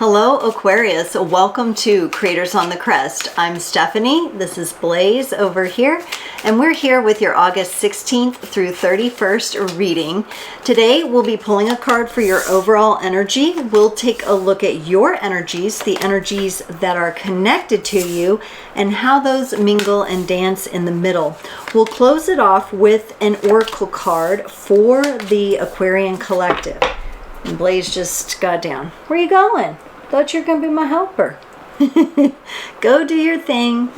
Hello Aquarius, welcome to Creators on the Crest. I'm Stephanie, this is Blaze over here, and we're here with your August 16th through 31st reading. Today we'll be pulling a card for your overall energy. We'll take a look at your energies, the energies that are connected to you, and how those mingle and dance in the middle. We'll close it off with an oracle card for the Aquarian collective. And Blaze just got down. Where are you going? Thought you were going to be my helper. Go do your thing.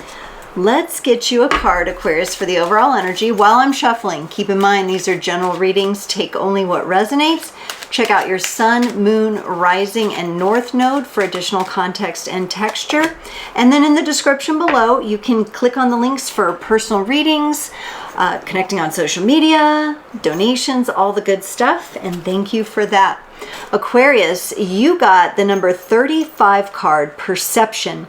Let's get you a card, Aquarius, for the overall energy while I'm shuffling. Keep in mind, these are general readings. Take only what resonates. Check out your sun, moon, rising, and north node for additional context and texture. And then in the description below, you can click on the links for personal readings, connecting on social media, donations, all the good stuff. And thank you for that. Aquarius, you got the number 35 card, Perception.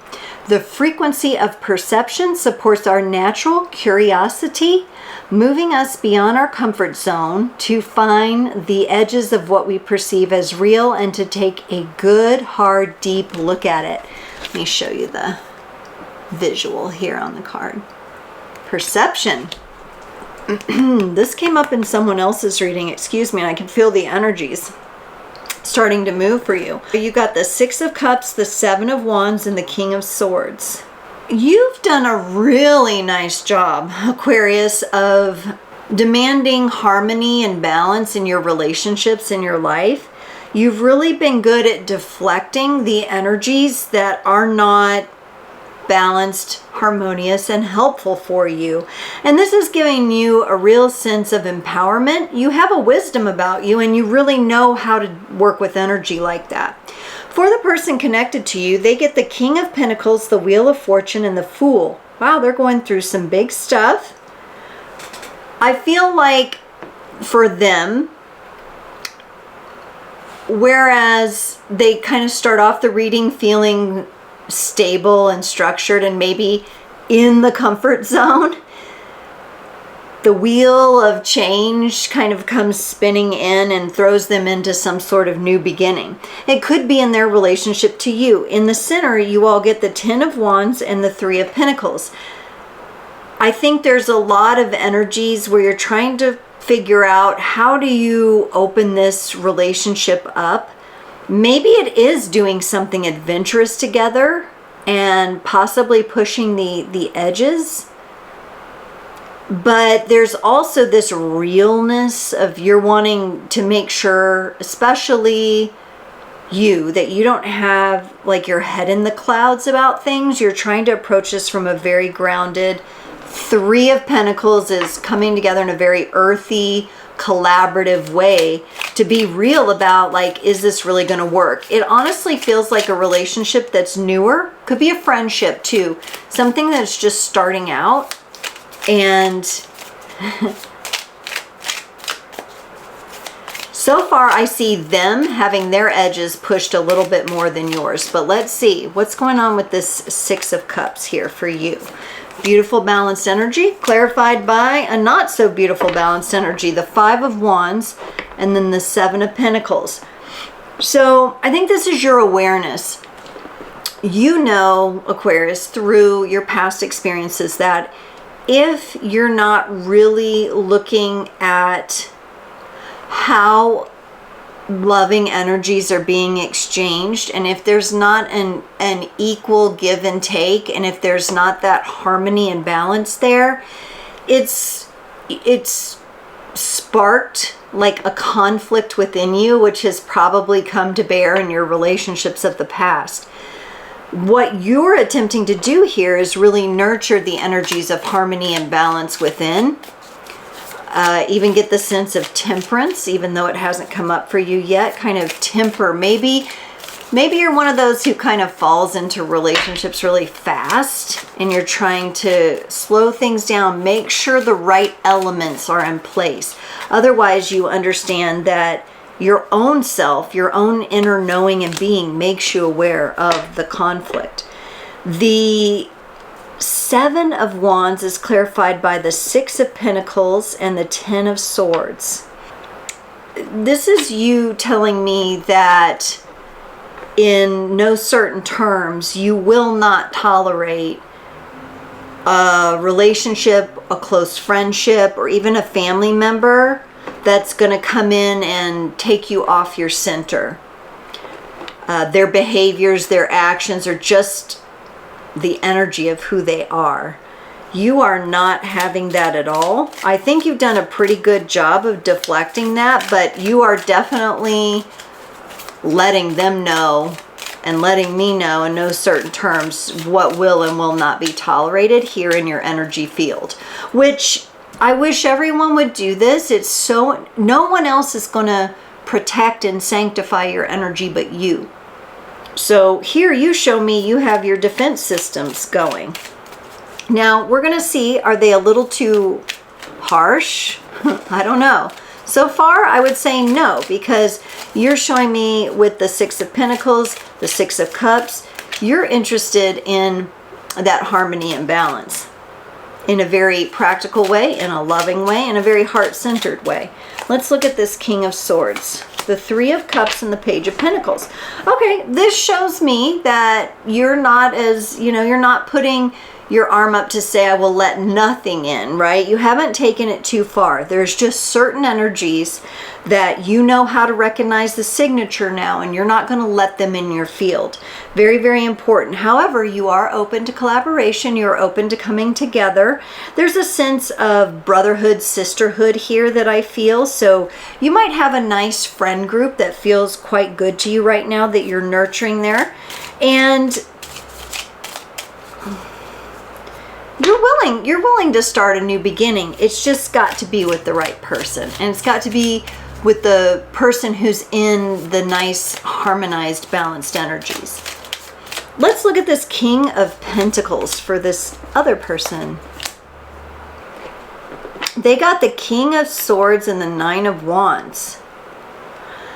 The frequency of perception supports our natural curiosity, moving us beyond our comfort zone to find the edges of what we perceive as real and to take a good, hard, deep look at it. Let me show you the visual here on the card. Perception. This came up in someone else's reading, excuse me, and I can feel the energies starting to move for you. You got the Six of Cups, the Seven of Wands, and the King of Swords. You've done a really nice job, Aquarius, of demanding harmony and balance in your relationships in your life. You've really been good at deflecting the energies that are not balanced, harmonious, and helpful for you. And this is giving you a real sense of empowerment. You have a wisdom about you and you really know how to work with energy like that. For the person connected to you, they get the King of Pentacles, the Wheel of Fortune, and the Fool. Wow, they're going through some big stuff. I feel like for them, whereas they kind of start off the reading feeling stable and structured and maybe in the comfort zone, the wheel of change kind of comes spinning in and throws them into some sort of new beginning. It could be in their relationship to you. In the center, you all get the Ten of Wands and the Three of Pentacles. I think there's a lot of energies where you're trying to figure out, how do you open this relationship up? Maybe it is doing something adventurous together and possibly pushing the edges. But there's also this realness of you're wanting to make sure, especially you, that you don't have like your head in the clouds about things. You're trying to approach this from a very grounded. Three of Pentacles is coming together in a very earthy, collaborative way to be real about, like, is this really going to work? It honestly feels like a relationship that's newer. Could be a friendship too. Something that's just starting out. And so far I see them having their edges pushed a little bit more than yours. But let's see what's going on with this Six of Cups here for you. Beautiful balanced energy, clarified by a not so beautiful balanced energy, the Five of Wands, and then the Seven of Pentacles. So I think this is your awareness. You know, Aquarius, through your past experiences, that if you're not really looking at how loving energies are being exchanged, and if there's not an equal give and take, and if there's not that harmony and balance there, it's sparked like a conflict within you, which has probably come to bear in your relationships of the past. What you're attempting to do here is really nurture the energies of harmony and balance within. Even get the sense of temperance, even though it hasn't come up for you yet. Kind of temper. Maybe you're one of those who kind of falls into relationships really fast and you're trying to slow things down, make sure the right elements are in place. Otherwise, you understand that your own self, your own inner knowing and being makes you aware of the conflict. The Seven of Wands is clarified by the Six of Pentacles and the Ten of Swords. This is you telling me that in no certain terms, you will not tolerate a relationship, a close friendship, or even a family member that's going to come in and take you off your center. Their behaviors, their actions are just the energy of who they are. You are not having that at all. I think you've done a pretty good job of deflecting that, but you are definitely letting them know and letting me know in no certain terms what will and will not be tolerated here in your energy field, which I wish everyone would do this. It's so, no one else is going to protect and sanctify your energy but you. So here you show me you have your defense systems going. Now we're going to see, are they a little too harsh? I don't know. So far, I would say no, because you're showing me with the Six of Pentacles, the Six of Cups, you're interested in that harmony and balance in a very practical way, in a loving way, in a very heart-centered way. Let's look at this King of Swords, the Three of Cups and the Page of Pentacles. Okay, this shows me that you're not as, you're not putting your arm up to say, I will let nothing in, right? You haven't taken it too far. There's just certain energies that you know how to recognize the signature now, and you're not going to let them in your field. Very, very important. However, you are open to collaboration. You're open to coming together. There's a sense of brotherhood, sisterhood here that I feel. So you might have a nice friend group that feels quite good to you right now that you're nurturing there. And you're willing to start a new beginning. It's just got to be with the right person, and it's got to be with the person who's in the nice, harmonized, balanced energies. Let's look at this King of Pentacles for this other person. They got the King of Swords and the Nine of Wands.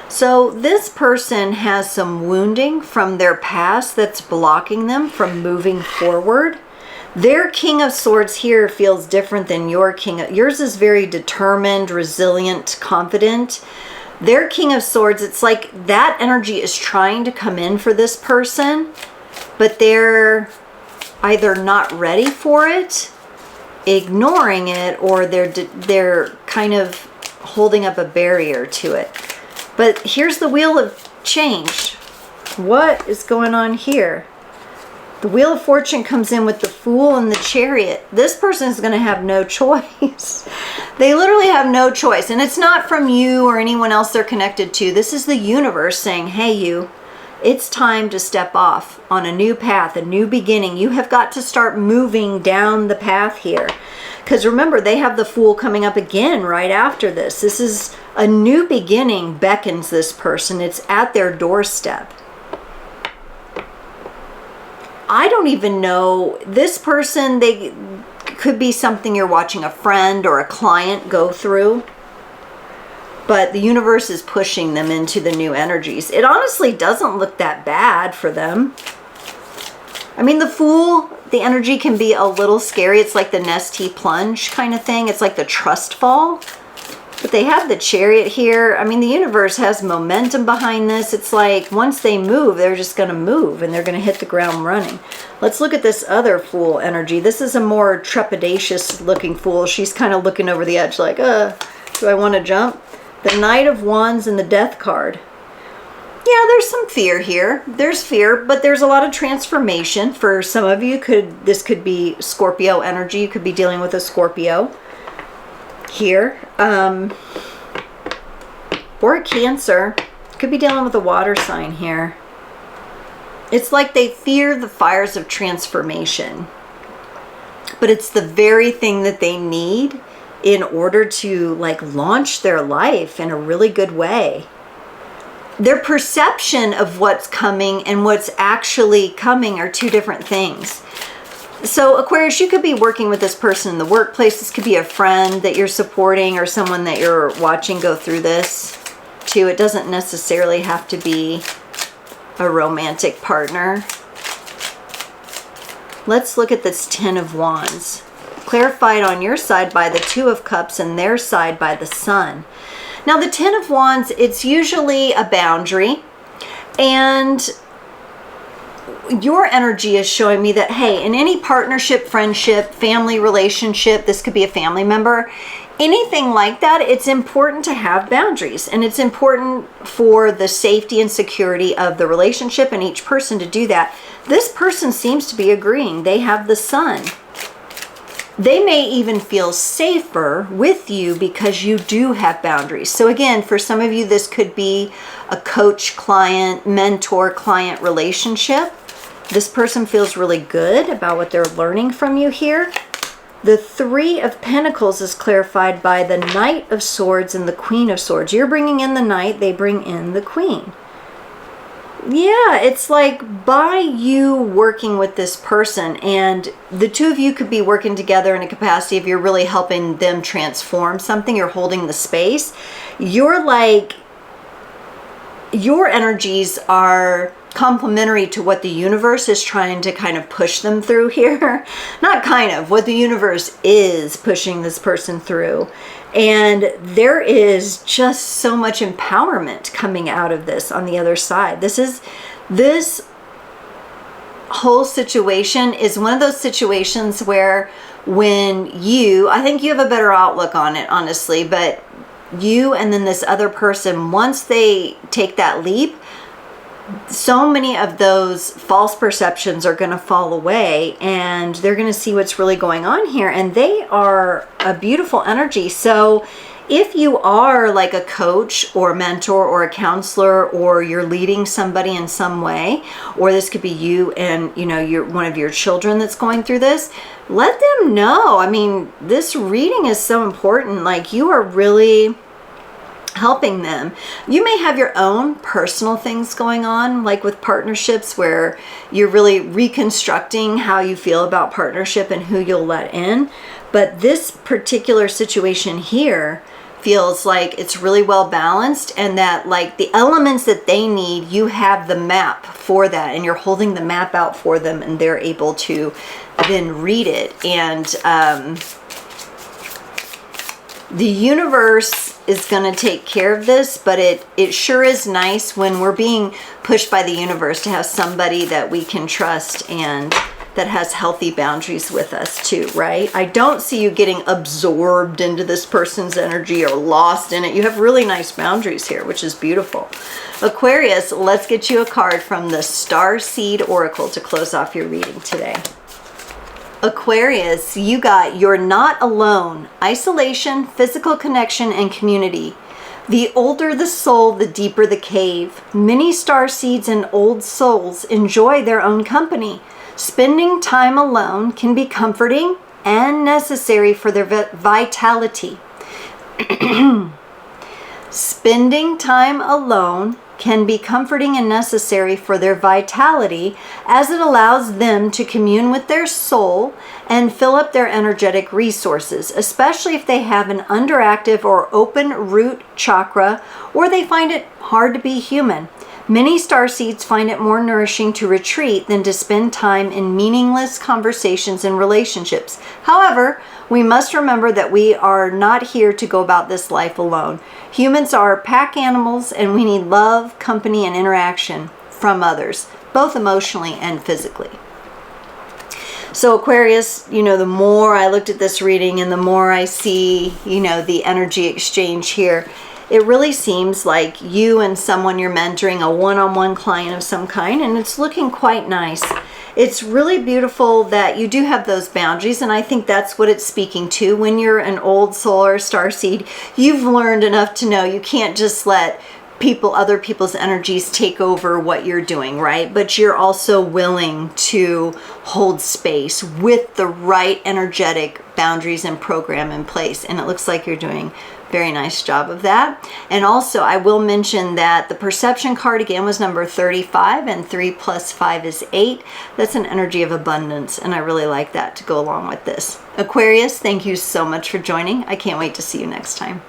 So this person has some wounding from their past that's blocking them from moving forward. Their King of Swords here feels different than your King. Yours is very determined, resilient, confident. Their King of Swords, it's like that energy is trying to come in for this person, but they're either not ready for it, ignoring it, or they're kind of holding up a barrier to it. But here's the Wheel of Change. What is going on here? The Wheel of Fortune comes in with the Fool and the Chariot. This person is going to have no choice. They literally have no choice. And it's not from you or anyone else they're connected to. This is the universe saying, hey, you, it's time to step off on a new path, a new beginning. You have got to start moving down the path here. Because remember, they have the Fool coming up again right after this. This is a new beginning beckons this person. It's at their doorstep. I don't even know. This person, they could be something you're watching a friend or a client go through. But the universe is pushing them into the new energies. It honestly doesn't look that bad for them. I mean, the Fool, the energy can be a little scary. It's like the Nestea plunge kind of thing. It's like the trust fall. But they have the Chariot here. I mean, the universe has momentum behind this. It's like once they move, they're just going to move and they're going to hit the ground running. Let's look at this other Fool energy. This is a more trepidatious looking Fool. She's kind of looking over the edge like, do I want to jump? The Knight of Wands and the Death card. Yeah, there's some fear here. There's fear, but there's a lot of transformation. For some of you, this could be Scorpio energy. You could be dealing with a Scorpio here, or a Cancer. Could be dealing with a water sign here. It's like they fear the fires of transformation, but it's the very thing that they need in order to like launch their life in a really good way. Their perception of what's coming and what's actually coming are two different things. So Aquarius, you could be working with this person in the workplace. This could be a friend that you're supporting or someone that you're watching go through this too. It doesn't necessarily have to be a romantic partner. Let's look at this Ten of Wands. Clarified on your side by the Two of Cups and their side by the Sun. Now the Ten of Wands, it's usually a boundary. And your energy is showing me that, hey, in any partnership, friendship, family relationship, this could be a family member, anything like that, it's important to have boundaries, and it's important for the safety and security of the relationship and each person to do that. This person seems to be agreeing. They have the Sun. They may even feel safer with you because you do have boundaries. So again, for some of you, this could be a coach-client, mentor-client relationship. This person feels really good about what they're learning from you here. The Three of Pentacles is clarified by the Knight of Swords and the Queen of Swords. You're bringing in the Knight, they bring in the Queen. Yeah, it's like by you working with this person, and the two of you could be working together in a capacity if you're really helping them transform something, you're holding the space. You're like, your energies are complementary to what the universe is trying to kind of push them through here. Not kind of, what the universe is pushing this person through. And there is just so much empowerment coming out of this on the other side. This whole situation is one of those situations where when I think you have a better outlook on it, honestly, but you and then this other person, once they take that leap, so many of those false perceptions are going to fall away, and they're going to see what's really going on here, and they are a beautiful energy. So if you are like a coach or a mentor or a counselor, or you're leading somebody in some way, or this could be you and you're one of your children that's going through this, let them know. I mean, this reading is so important. Like, you are really helping them. You may have your own personal things going on, like with partnerships, where you're really reconstructing how you feel about partnership and who you'll let in. But this particular situation here feels like it's really well balanced, and that like the elements that they need, you have the map for that, and you're holding the map out for them, and they're able to then read it. And the universe is going to take care of this, but it sure is nice when we're being pushed by the universe to have somebody that we can trust and that has healthy boundaries with us too, right? I don't see you getting absorbed into this person's energy or lost in it. You have really nice boundaries here, which is beautiful. Aquarius, let's get you a card from the Starseeds Oracle to close off your reading today. Aquarius, you got "You're not alone." Isolation, physical connection, and community. The older the soul, the deeper the cave. Many starseeds and old souls enjoy their own company. Spending time alone can be comforting and necessary for their vitality. Spending time alone can be comforting and necessary for their vitality, as it allows them to commune with their soul and fill up their energetic resources, especially if they have an underactive or open root chakra, or they find it hard to be human. Many starseeds find it more nourishing to retreat than to spend time in meaningless conversations and relationships. However, we must remember that we are not here to go about this life alone. Humans are pack animals, and we need love, company, and interaction from others, both emotionally and physically. So Aquarius, the more I looked at this reading and the more I see, the energy exchange here, it really seems like you and someone you're mentoring, a one-on-one client of some kind, and it's looking quite nice. It's really beautiful that you do have those boundaries, and I think that's what it's speaking to. When you're an old soul or starseed, you've learned enough to know you can't just let other people's energies take over what you're doing, right? But you're also willing to hold space with the right energetic boundaries and program in place, and it looks like you're doing very nice job of that. And also, I will mention that the perception card again was number 35, and 3 + 5 is 8. That's an energy of abundance, and I really like that to go along with this. Aquarius, thank you so much for joining. I can't wait to see you next time.